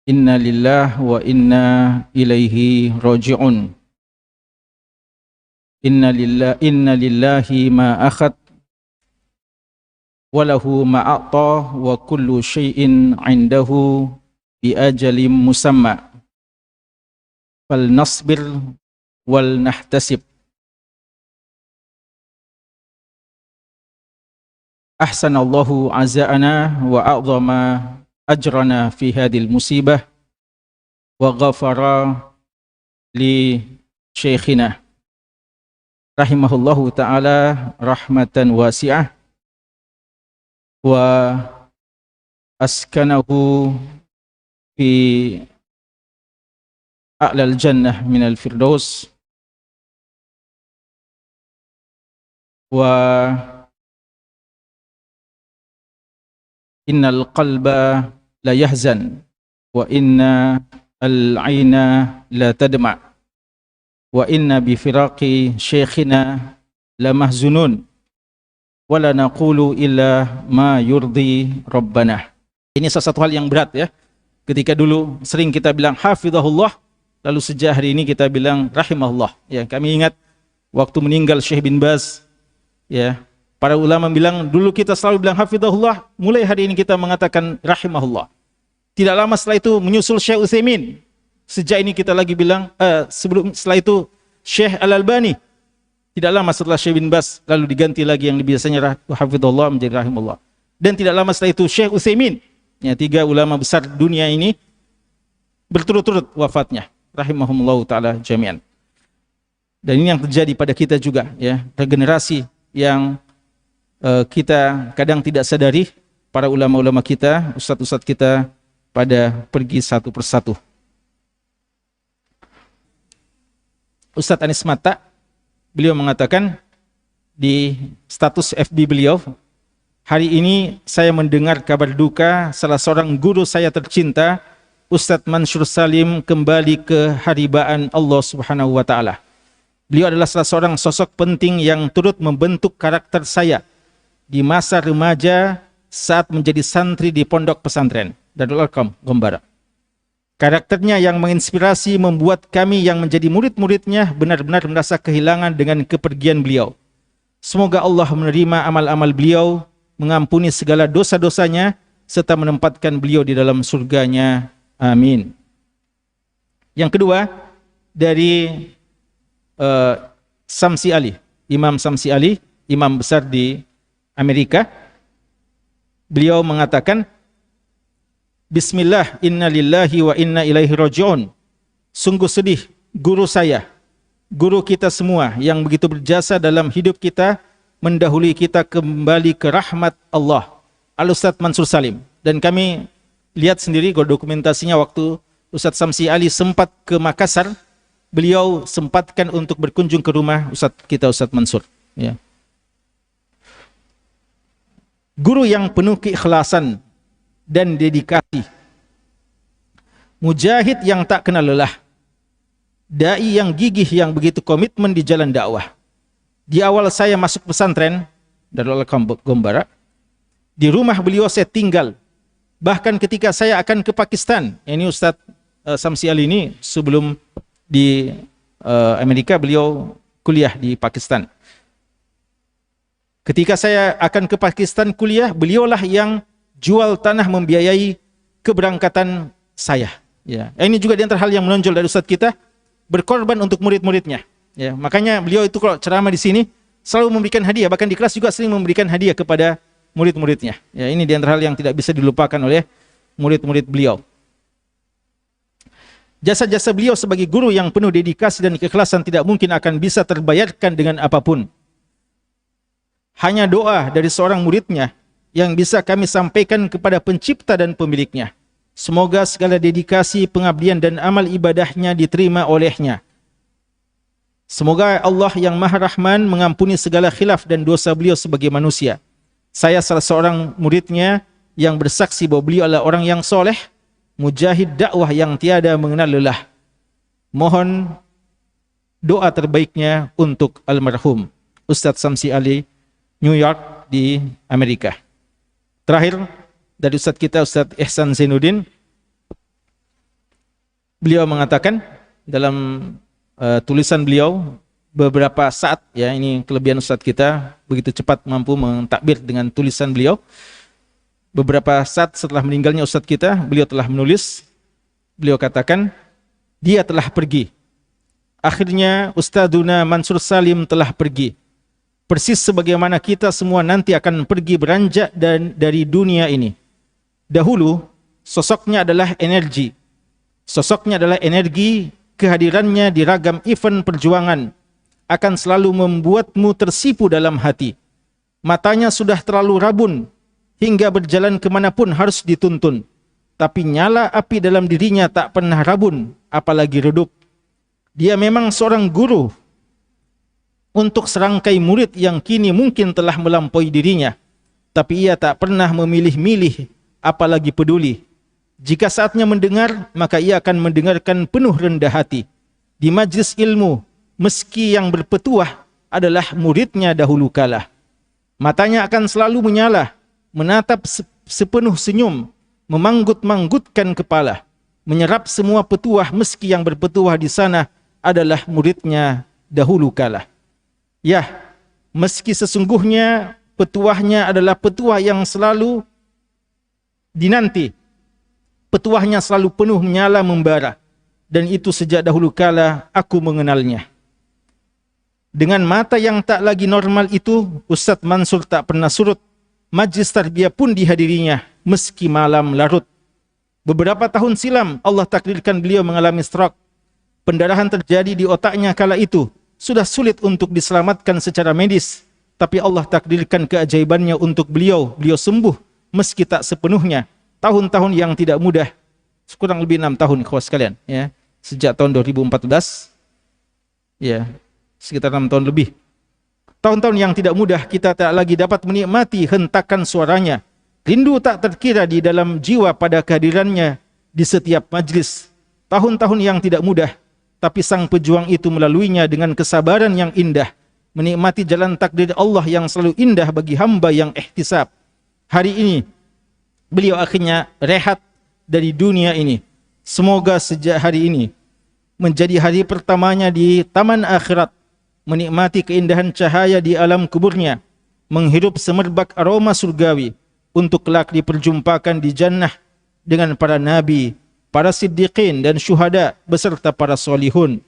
Inna lillah wa inna ilaihi raji'un. Inna lillahi ma akhad wa lahu ma a'ta wa kullu syai'in 'indahu bi ajalin musamma. Fal nasbir wal nahtasib. Ahsanallahu aza'ana wa a'zama ajrana fi hadhil musibah wa ghafara li syekhina rahimahullahu ta'ala rahmatan wasi'ah wa askanahu fi a'lal jannah minal firdaus wa innal qalba la yahzan wa inna al-'aina la tadma wa inna bi firaqi syekhina la mahzunun wa la naqulu illa ma yurdi rabbana. Ini salah satu hal yang berat ya. Ketika dulu sering kita bilang hafizahullah, lalu sejak hari ini kita bilang rahimahullah. Ya, kami ingat waktu meninggal Syekh bin Baz, ya, para ulama bilang dulu kita selalu bilang hafizahullah, mulai hari ini kita mengatakan rahimahullah. Tidak lama setelah itu menyusul Syekh Utsaimin. Sejak ini kita lagi bilang setelah itu Syekh Al-Albani. Tidak lama setelah Syekh bin Baz lalu diganti lagi yang biasanya hafizahullah menjadi rahimahullah. Dan tidak lama setelah itu Syekh Utsaimin. Ya, tiga ulama besar dunia ini berturut-turut wafatnya. Rahimahumullah ta'ala jami'an. Dan ini yang terjadi pada kita juga, ya, regenerasi yang kita kadang tidak sadari. Para ulama-ulama kita, ustadz-ustadz kita pada pergi satu persatu. Ustadz Anis Mata, beliau mengatakan di status FB beliau, hari ini saya mendengar kabar duka salah seorang guru saya tercinta, Ustadz Mansur Salim, kembali ke haribaan Allah Subhanahu wa Ta'ala. Beliau adalah salah seorang sosok penting yang turut membentuk karakter saya di masa remaja saat menjadi santri di pondok pesantren Darul Arqam, Gombara. Karakternya yang menginspirasi membuat kami yang menjadi murid-muridnya benar-benar merasa kehilangan dengan kepergian beliau. Semoga Allah menerima amal-amal beliau, mengampuni segala dosa-dosanya, serta menempatkan beliau di dalam surganya. Amin. Yang kedua, dari Samsi Ali, Imam Samsi Ali, imam besar di Amerika. Beliau mengatakan, Bismillah, inna lillahi wa inna ilaihi raji'un. Sungguh sedih guru saya, guru kita semua yang begitu berjasa dalam hidup kita, mendahului kita kembali ke rahmat Allah, Al-Ustadz Mansur Salim. Dan kami lihat sendiri dokumentasinya waktu Ustadz Samsi Ali sempat ke Makassar, beliau sempatkan untuk berkunjung ke rumah Ustadz kita, Ustadz Mansur, ya. Guru yang penuh keikhlasan dan dedikasi, mujahid yang tak kenal lelah, dai yang gigih yang begitu komitmen di jalan dakwah. Di awal saya masuk pesantren Darul Arqam Gombara, di rumah beliau saya tinggal. Bahkan ketika saya akan ke Pakistan, ini Ustadz Samsi Ali ini sebelum di Amerika beliau kuliah di Pakistan. Ketika saya akan ke Pakistan kuliah, beliaulah yang jual tanah membiayai keberangkatan saya. Ya, ini juga di antara hal yang menonjol dari Ustadz kita, berkorban untuk murid-muridnya. Ya, makanya beliau itu kalau ceramah di sini selalu memberikan hadiah, bahkan di kelas juga sering memberikan hadiah kepada murid-muridnya. Ya, ini di antara hal yang tidak bisa dilupakan oleh murid-murid beliau. Jasa-jasa beliau sebagai guru yang penuh dedikasi dan keikhlasan tidak mungkin akan bisa terbayarkan dengan apapun. Hanya doa dari seorang muridnya yang bisa kami sampaikan kepada pencipta dan pemiliknya. Semoga segala dedikasi, pengabdian dan amal ibadahnya diterima olehnya. Semoga Allah yang Maha Rahman mengampuni segala khilaf dan dosa beliau sebagai manusia. Saya salah seorang muridnya yang bersaksi bahwa beliau adalah orang yang soleh, mujahid dakwah yang tiada mengenal lelah. Mohon doa terbaiknya untuk almarhum Ustadz Samsi Ali, New York di Amerika. Terakhir dari Ustadz kita, Ustadz Ihsan Zainuddin, Beliau mengatakan dalam tulisan beliau beberapa saat, ya ini kelebihan Ustadz kita begitu cepat mampu mentakbir dengan tulisan beliau. Beberapa saat setelah meninggalnya Ustadz kita, beliau telah menulis. Beliau katakan, dia telah pergi. Akhirnya Ustadzuna Mansur Salim telah pergi. Persis sebagaimana kita semua nanti akan pergi beranjak dari dunia ini. Dahulu sosoknya adalah energi. Sosoknya adalah energi, kehadirannya di ragam event perjuangan akan selalu membuatmu tersipu dalam hati. Matanya sudah terlalu rabun, hingga berjalan kemanapun harus dituntun. Tapi nyala api dalam dirinya tak pernah rabun, apalagi redup. Dia memang seorang guru untuk serangkai murid yang kini mungkin telah melampaui dirinya. Tapi ia tak pernah memilih-milih, apalagi peduli. Jika saatnya mendengar, maka ia akan mendengarkan penuh rendah hati. Di majlis ilmu, meski yang berpetuah adalah muridnya dahulu kala. Matanya akan selalu menyala, menatap sepenuh senyum, memanggut-manggutkan kepala, menyerap semua petuah meski yang berpetuah di sana adalah muridnya dahulu kala. Ya, meski sesungguhnya petuahnya adalah petuah yang selalu dinanti. Petuahnya selalu penuh menyala membara, dan itu sejak dahulu kala aku mengenalnya. Dengan mata yang tak lagi normal itu, Ustadz Mansur tak pernah surut. Majlis tarbiyah pun dihadirinya, meski malam larut. Beberapa tahun silam, Allah takdirkan beliau mengalami stroke. Pendarahan terjadi di otaknya kala itu. Sudah sulit untuk diselamatkan secara medis. Tapi Allah takdirkan keajaibannya untuk beliau. Beliau sembuh, meski tak sepenuhnya. Tahun-tahun yang tidak mudah, kurang lebih 6 tahun kawan sekalian, ya. Sejak tahun 2014, ya, sekitar 6 tahun lebih. Tahun-tahun yang tidak mudah, kita tak lagi dapat menikmati hentakan suaranya. Rindu tak terkira di dalam jiwa pada kehadirannya di setiap majlis. Tahun-tahun yang tidak mudah, tapi sang pejuang itu melaluinya dengan kesabaran yang indah, menikmati jalan takdir Allah yang selalu indah bagi hamba yang ihtisab. Hari ini beliau akhirnya rehat dari dunia ini. Semoga sejak hari ini menjadi hari pertamanya di taman akhirat, menikmati keindahan cahaya di alam kuburnya, menghirup semerbak aroma surgawi, untuk kelak diperjumpakan di jannah dengan para nabi, para siddiqin dan syuhada beserta para solihun.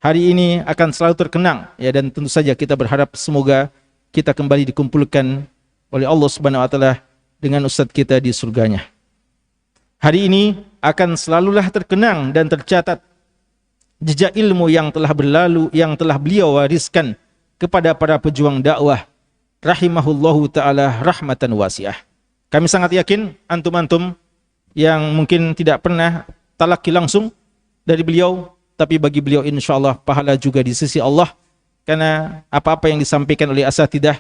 Hari ini akan selalu terkenang, ya, dan tentu saja kita berharap semoga kita kembali dikumpulkan oleh Allah Subhanahu wa taala dengan ustadz kita di surganya. Hari ini akan selalulah terkenang dan tercatat jejak ilmu yang telah berlalu, yang telah beliau wariskan kepada para pejuang dakwah, rahimahullahu ta'ala rahmatan wasi'ah. Kami sangat yakin antum-antum yang mungkin tidak pernah talaki langsung dari beliau, tapi bagi beliau insyaallah pahala juga di sisi Allah, karena apa-apa yang disampaikan oleh asatidah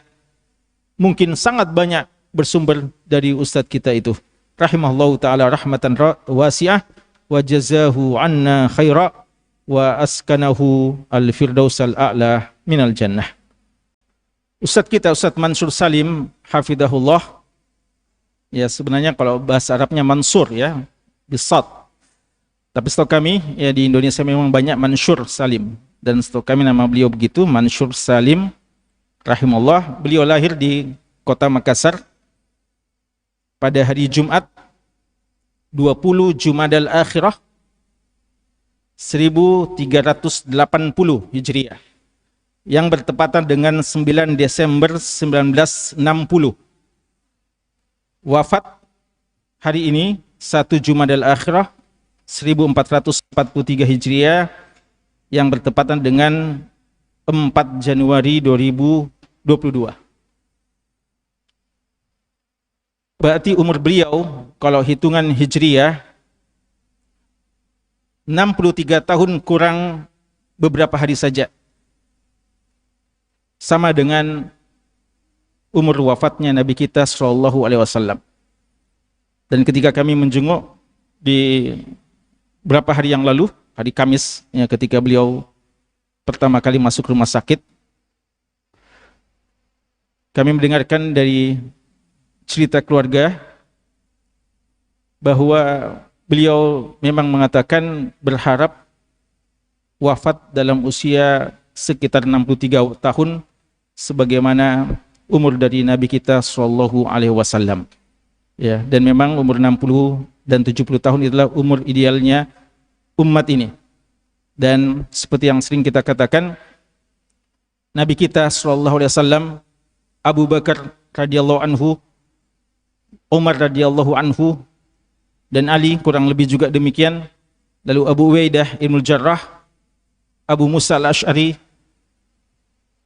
mungkin sangat banyak bersumber dari ustadz kita itu, rahimahullahu ta'ala rahmatan wasi'ah, wa jazahu anna khaira wa askanahu al-firdaus al-a'la minal jannah. Ustadz kita, Ustadz Mansur Salim hafidahullah, ya sebenarnya kalau bahasa Arabnya Mansur, ya, bisad. Tapi setahu kami, ya di Indonesia memang banyak Mansur Salim, dan setahu kami nama beliau begitu, Mansur Salim rahimahullah. Beliau lahir di kota Makassar pada hari Jumat 20 Jumadal Akhirah 1380 Hijriah, yang bertepatan dengan 9 Desember 1960. Wafat hari ini 1 Jumadal Akhirah 1443 Hijriah, yang bertepatan dengan 4 Januari 2022. Berarti umur beliau kalau hitungan Hijriah 63 tahun kurang beberapa hari saja, sama dengan umur wafatnya Nabi kita sallallahu alaihi wasallam. Dan ketika kami menjenguk di beberapa hari yang lalu, hari Kamis, ya, ketika beliau pertama kali masuk rumah sakit, kami mendengarkan dari cerita keluarga bahwa beliau memang mengatakan berharap wafat dalam usia sekitar 63 tahun sebagaimana umur dari Nabi kita sallallahu alaihi wasallam. Ya, dan memang umur 60 dan 70 tahun itulah umur idealnya umat ini. Dan seperti yang sering kita katakan, Nabi kita sallallahu alaihi wasallam, Abu Bakar radhiyallahu anhu, Umar radhiyallahu anhu, dan Ali kurang lebih juga demikian. Lalu Abu Ubaidah Ibnul Jarrah, Abu Musa al-Ash'ari,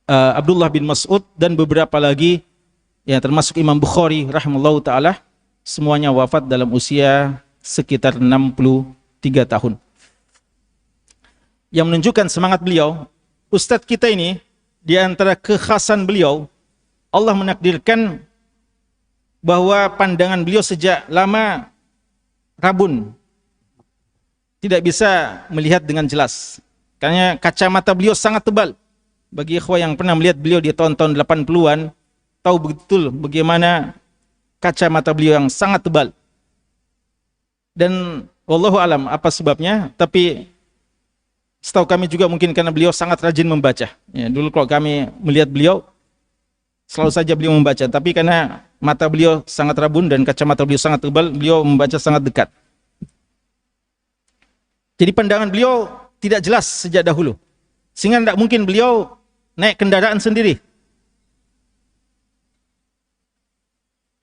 Abdullah bin Mas'ud, dan beberapa lagi, ya termasuk Imam Bukhari rahimahullahu ta'ala, semuanya wafat dalam usia sekitar 63 tahun. Yang menunjukkan semangat beliau, Ustadz kita ini, di antara kekhasan beliau, Allah menakdirkan bahwa pandangan beliau sejak lama rabun, tidak bisa melihat dengan jelas. Karena kacamata beliau sangat tebal. Bagi ikhwah yang pernah melihat beliau di tahun-tahun 80-an, tahu betul bagaimana kacamata beliau yang sangat tebal. Dan wallahu alam apa sebabnya, tapi setahu kami juga mungkin karena beliau sangat rajin membaca. Ya, dulu kalau kami melihat beliau, selalu saja beliau membaca. Tapi karena mata beliau sangat rabun dan kacamata beliau sangat tebal, beliau membaca sangat dekat. Jadi pandangan beliau tidak jelas sejak dahulu. Sehingga tidak mungkin beliau naik kendaraan sendiri.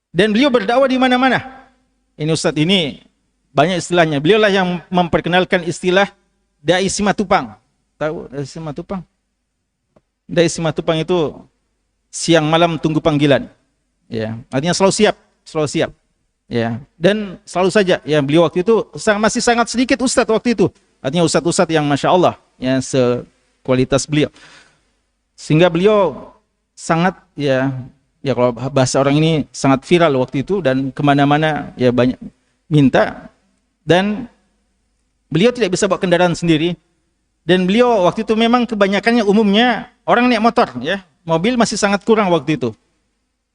Dan beliau berdakwah di mana-mana. Ini Ustadz ini banyak istilahnya. Beliau lah yang memperkenalkan istilah Dai Simatupang. Tahu Dai Simatupang? Dai Simatupang itu siang malam tunggu panggilan. Ya, artinya selalu siap, selalu siap. Ya, dan selalu saja ya beliau waktu itu masih sangat sedikit ustadz waktu itu. Artinya ustadz-ustadz yang masya Allah ya sekualitas beliau. Sehingga beliau sangat ya kalau bahasa orang ini sangat viral waktu itu dan kemana-mana ya banyak minta. Dan beliau tidak bisa bawa kendaraan sendiri. Dan beliau waktu itu memang kebanyakannya umumnya orang naik motor ya. Mobil masih sangat kurang waktu itu.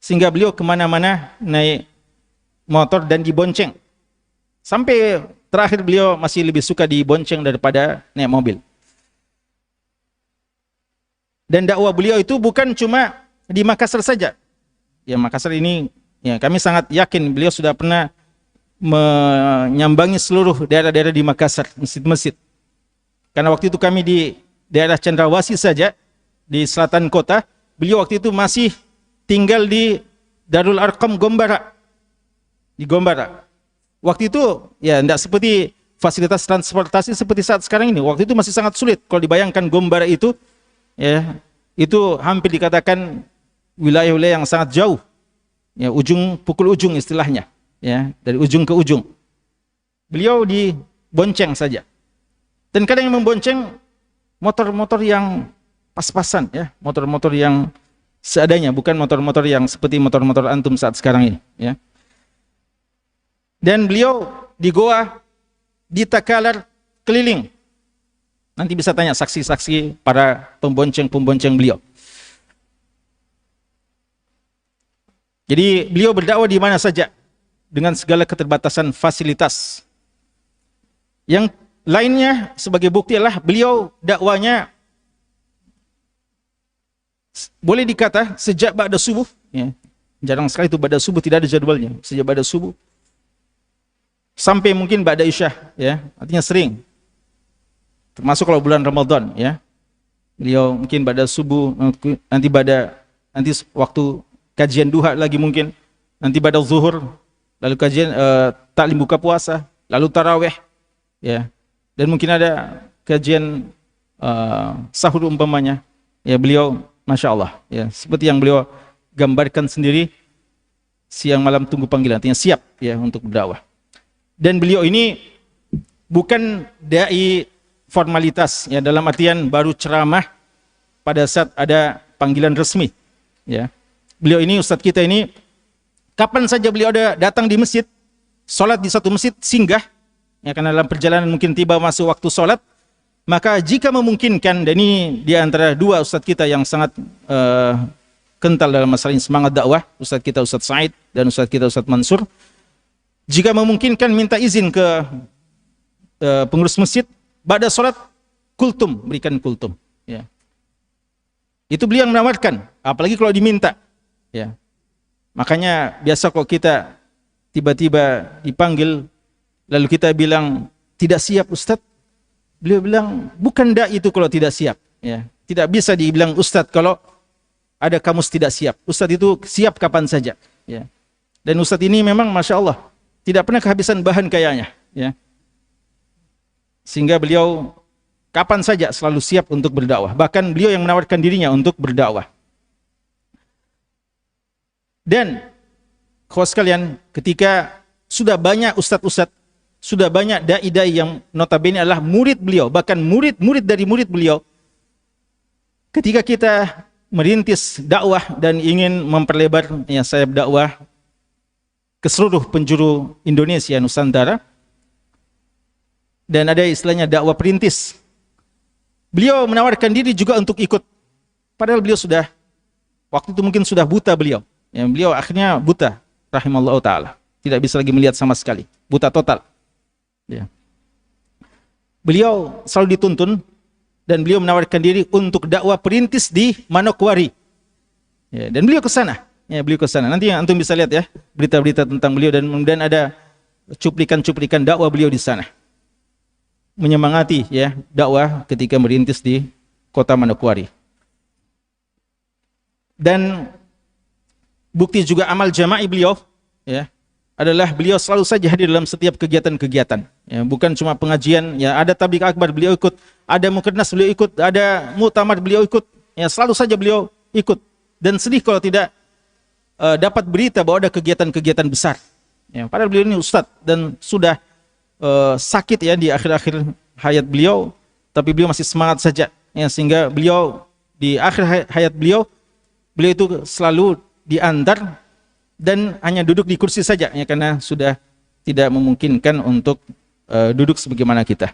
Sehingga beliau kemana-mana naik motor dan dibonceng. Sampai terakhir beliau masih lebih suka dibonceng daripada naik mobil. Dan dakwah beliau itu bukan cuma di Makassar saja. Ya Makassar ini ya kami sangat yakin beliau sudah pernah menyambangi seluruh daerah-daerah di Makassar, masjid-masjid. Karena waktu itu kami di daerah Cendrawasih saja, di selatan kota, beliau waktu itu masih tinggal di Darul Arqam Gombara. Di Gombara. Waktu itu ya tidak seperti fasilitas transportasi seperti saat sekarang ini. Waktu itu masih sangat sulit. Kalau dibayangkan Gombara itu ya itu hampir dikatakan wilayah-wilayah yang sangat jauh. Ya, ujung pukul ujung istilahnya. Ya, dari ujung ke ujung. Beliau dibonceng saja. Dan kadang yang membonceng motor-motor yang pas-pasan ya, motor-motor yang seadanya, bukan motor-motor yang seperti motor-motor antum saat sekarang ini ya. Dan beliau di Goa, di Takalar keliling. Nanti bisa tanya saksi-saksi para pembonceng-pembonceng beliau. Jadi beliau berdakwah di mana saja dengan segala keterbatasan fasilitas. Yang lainnya sebagai bukti adalah beliau dakwanya boleh dikata sejak ba'da subuh ya. Jarang sekali itu ba'da subuh tidak ada jadwalnya. Sejak ba'da subuh sampai mungkin ba'da isya ya, artinya sering. Termasuk kalau bulan Ramadan ya. Beliau mungkin ba'da subuh, nanti waktu kajian duha lagi mungkin, nanti ba'da zuhur, lalu kajian taklim buka puasa, lalu tarawih ya. Dan mungkin ada kajian sahur umpamanya. Ya beliau masya Allah ya, seperti yang beliau gambarkan sendiri, siang malam tunggu panggilan, artinya siap ya untuk berdakwah. Dan beliau ini bukan dai formalitas ya, dalam artian baru ceramah pada saat ada panggilan resmi ya. Beliau ini ustadz kita ini kapan saja beliau ada datang di masjid, sholat di satu masjid, singgah ya, karena dalam perjalanan mungkin tiba masuk waktu sholat, maka jika memungkinkan, dan ini di antara dua ustadz kita yang sangat kental dalam masalah ini, semangat dakwah, ustadz kita Ustadz Said dan ustadz kita Ustadz Mansur, jika memungkinkan minta izin ke pengurus masjid, ba'da salat kultum, berikan kultum, ya. Itu beliau yang menawarkan, apalagi kalau diminta, ya. Makanya biasa kalau kita tiba-tiba dipanggil lalu kita bilang tidak siap Ustadz, beliau bilang bukan dai itu kalau tidak siap, ya. Tidak bisa dibilang Ustadz kalau ada kamus tidak siap. Ustadz itu siap kapan saja, ya. Dan Ustadz ini memang Masya Allah tidak pernah kehabisan bahan kayaknya, ya. Sehingga beliau kapan saja selalu siap untuk berdakwah. Bahkan beliau yang menawarkan dirinya untuk berdakwah. Dan kawan sekalian, ketika sudah banyak ustadz-ustadz, sudah banyak dai-dai yang notabene adalah murid beliau, bahkan murid-murid dari murid beliau, ketika kita merintis dakwah dan ingin memperlebar ya, sayap dakwah ke seluruh penjuru Indonesia, Nusantara, dan ada istilahnya dakwah perintis, beliau menawarkan diri juga untuk ikut. Padahal beliau sudah, waktu itu mungkin sudah buta beliau. Ya, beliau akhirnya buta, rahimallahu ta'ala. Tidak bisa lagi melihat sama sekali. Buta total. Ya. Beliau selalu dituntun, dan beliau menawarkan diri untuk dakwah perintis di Manokwari. Ya, dan beliau ke sana. Ya, beliau ke sana. Nanti antum bisa lihat ya, berita-berita tentang beliau, dan kemudian ada cuplikan-cuplikan dakwah beliau di sana. Menyemangati ya dakwah ketika merintis di kota Manokwari. Dan bukti juga amal jama'i beliau ya adalah beliau selalu saja hadir dalam setiap kegiatan-kegiatan. Ya, bukan cuma pengajian, ya ada tabligh akbar beliau ikut, ada mukernas beliau ikut, ada muktamar beliau ikut, ya selalu saja beliau ikut. Dan sedih kalau tidak dapat berita bahwa ada kegiatan-kegiatan besar. Ya, padahal beliau ini ustadz dan sudah sakit ya di akhir-akhir hayat beliau, tapi beliau masih semangat saja ya, sehingga beliau di akhir hayat beliau itu selalu diantar dan hanya duduk di kursi saja ya, karena sudah tidak memungkinkan untuk duduk sebagaimana kita.